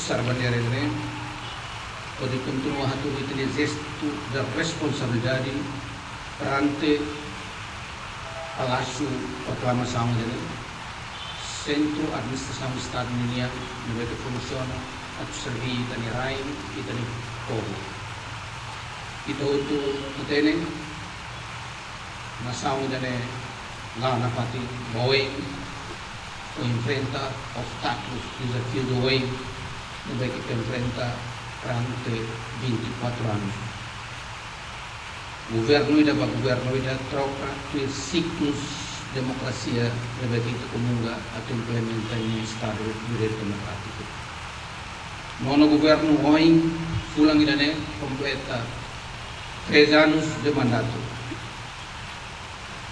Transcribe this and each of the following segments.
Sarbandiare pode continuar a ter gesto da responsabilidade perante Palácio Proclamação dele, Centro Administração do Estado da União, que funciona a servir tani rain e tani povo. E todo tem nação dele lá na parte boa, enfrenta obstáculos, desafios do bem. Que enfrenta durante 24 anos. Governo ida troca de ciclos de democracia que comunga a implementar em Estado de Direito Democrático. Nono governo hoje, fulang idane completa 3 anos de mandato.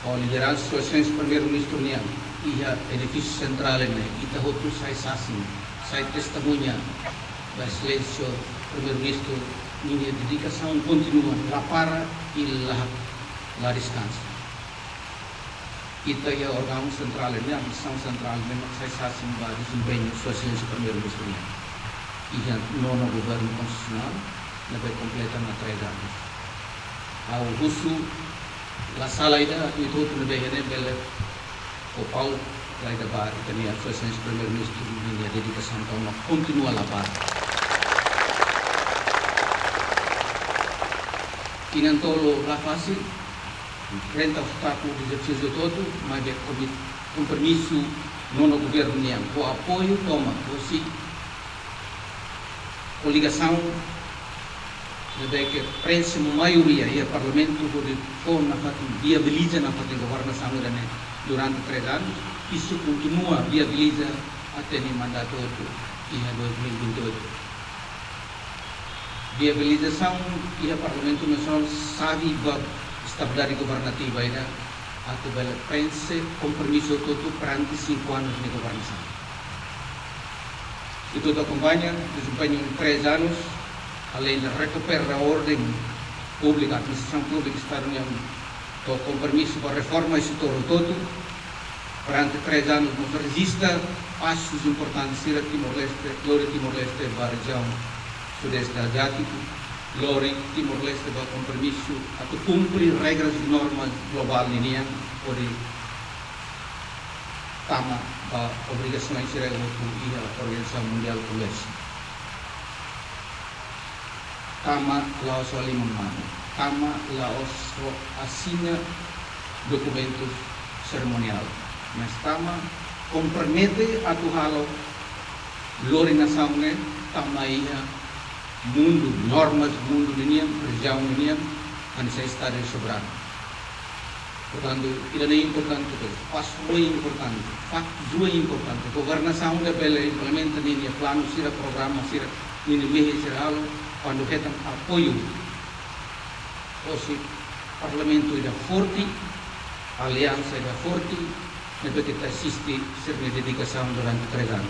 O liderança do primeiro-ministro Niang, e o edifício central ini, ita hotu sai sasin. Saya testemunha da silêncio primeiro-ministro, minha dedicação continua lá para e lá descansa. Itu ya órgão central, a missão central, memang saya sasim ba desempenho sua silêncio primeiro-ministro. E nono governo constitucional lebih completa na 3 anos. Ao russo, la sala ida itu lebih hene bele o Paulo Lai da bar, tenia sua silêncio primeiro-ministro, minha dedicação então continua lá para. E não tolo lá fácil, enfrenta obstáculos, desafios de todo, mas é compromisso no governo Niang, o apoio toma, você, a ligação de que prensa maioria e o parlamento pode viabiliza na parte governação durante 3 anos. Isso continua viabiliza até o mandato em 2028. Viabilização e o Parlamento Nacional sabe a estabilidade governativa ainda até a pensa compromisso todo perante 5 anos de governação. E tudo acompanha desempenho em 3 anos, além de recuperar a ordem pública, a administração pública está com compromisso com a reforma e setor todo. Durante 3 anos nos resista passos importantes para Timor-Leste para a região sudeste asiático, Timor-Leste para compromisso a cumprir regras e normas globais por tama para obrigações e a Organização Mundial do Comércio. Tama Laos Alimamano, Tama Laos assina documentos cerimonial. Mas tama compromete a tuhalo lori nação ne tama ia mundo normas mundo dunia região dunia anissa estado soberano. Portanto, isso é importante, passo muito importante, facto muito importante. Governação da bela implementa nini plano sira programa sira nini mehe sira alo quando retam apoio. O parlamento é forte, a aliança é forte. Dapat kita assiste serta dedicação durante 3 anos.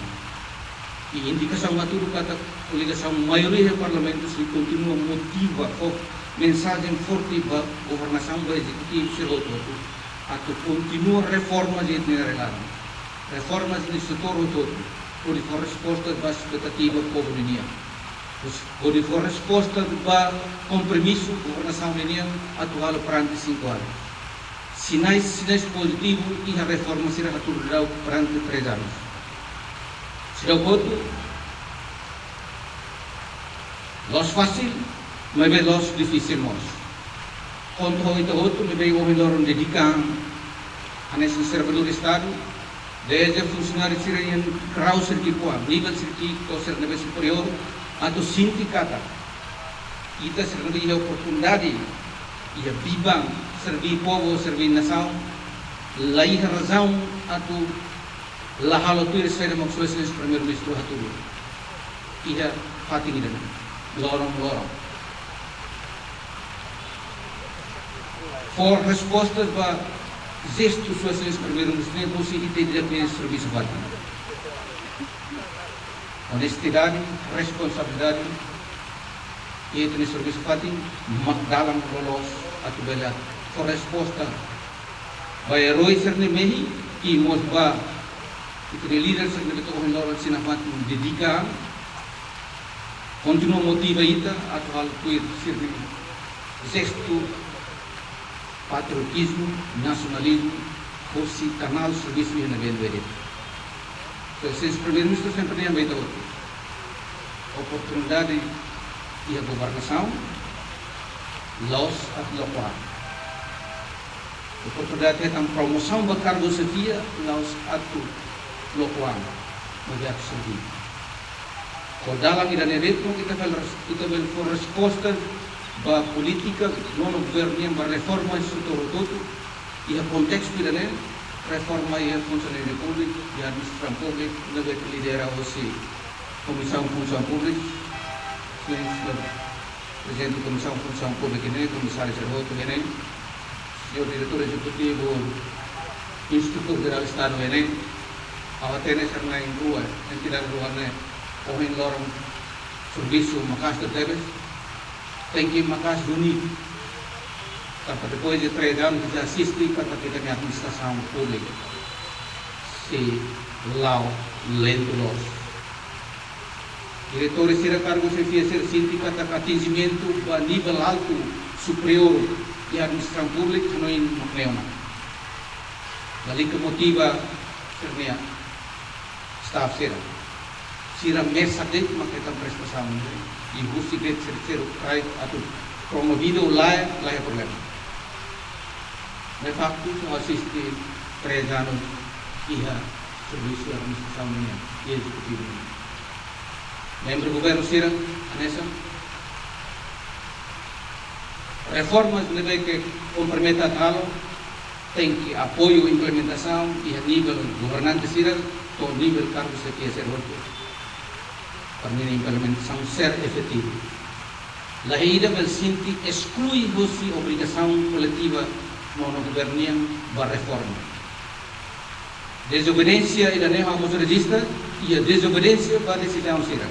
E indicação maturo kata ligação maioria do parlamento se continua motiva ou mensagem forte para governação do executivo seroto atau continua reformas de general. Reformas de setor todo. Por resposta da expectativa povo dunia. Por resposta da compromisso governação dunia atual perante 5 anos. Sinais positivos e a reforma será atualizada durante 3 anos. Será outro, los fácil, mas bem los difícil mais. Quando o outro, mas bem o melhor dedicam a nesse servidor do Estado, desde funcionário sirian grau sertifico, nível sertifico, ou nível superior, atau sindicato. Kita será a oportunidade e a bibang servir povo, servir nação, lain razão a tu lahalo tu esfera maksudnya primeiro-ministro hatulu. ia fating ida lorong. For respostas ba gestos sociais primeiro-ministro você entender que é serviço fating. Honestidade, responsabilidade, e itu serviço fating dalam lolos atau bela for resposta ba herói ser mehi que mos ba itu líder ser betul orang loros sinafat dedicar continua motiva ita atau hal kuir ser gesto patriotismo, nacionalismo, fosse canal serviço yang nabi nabi. So, since primeiro-ministro sempre yang baita oportunidade e a governação, los at lokal. Oportunidade tentang promoção da cargo sefia, los at lokal, bagi at servi. Ko dalam idan eretno kita vel for resposta ba politika non governo yang reforma setor todo e a contexto idan reforma e a funcionário público e a administração pública deve liderar aussi comissão função pública presidente da comissão função pública ini comissário servoto ini senhor diretor executivo Instituto Federal Estado ini awatene serna yang rua yang tidak ruannya ohin lorong serviço Makassar Tebes tem que Makassar unir para depois de 3 anos já assistir para kita na administração pública se lau lentos diretores será cargo se fia ser síndica para atingimento a nível alto superior e administração pública não em Macleona balik motiva sernia staff sira mesa det makita prestação e busque ser trai atau promovido lá é problema. De facto, não assiste 3 anos e a serviço de administração e executivo. Membro do governo sira nessa reformas que comprometa a tem que apoio e implementação e a nível governante sira todo nível cargo se quer ser outro. Para a implementação ser efetiva. A ida vai sentir exclui você obrigação coletiva no governo da reforma. Desobediência e da nem vamos registrar e a desobediência vai decisão será.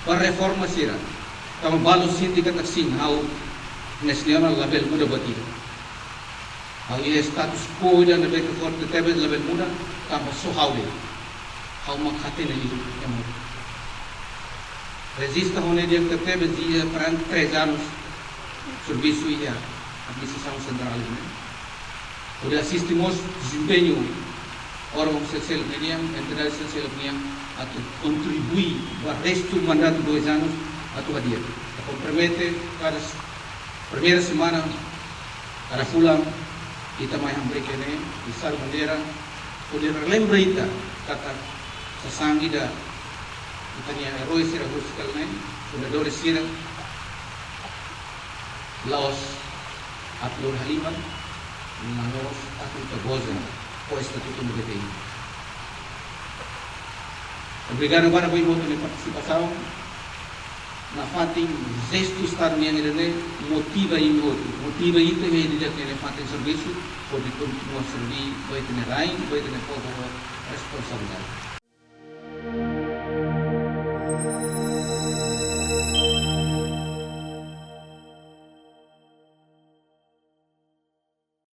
Para reforma será. Então balu sindikat taksin how nasional level muda batida. How ia status quo dan lebih ke forte tebet level muda tambah so how makhatin ali yang resista hoje dia que teve dia para 3 anos serviço e a administração central onde assistimos desempenho órgão social media entidade social media a contribuir para o resto do mandato 2 anos a tua dia a compromete para primeira semana para fulang kita mai hampir kene besar bandera poder lembra ita kata sasangi da tanya herói sira musical fundadores sira Laos Atlur Haliman Nanos Atul Tagoza o Estatuto Mugatei. Obrigado para a voto de participação na fating gesto estar niang idane motiva itu he dia kene fating serviço pode continuar servir vai ter rain vai ter povo responsabilidade.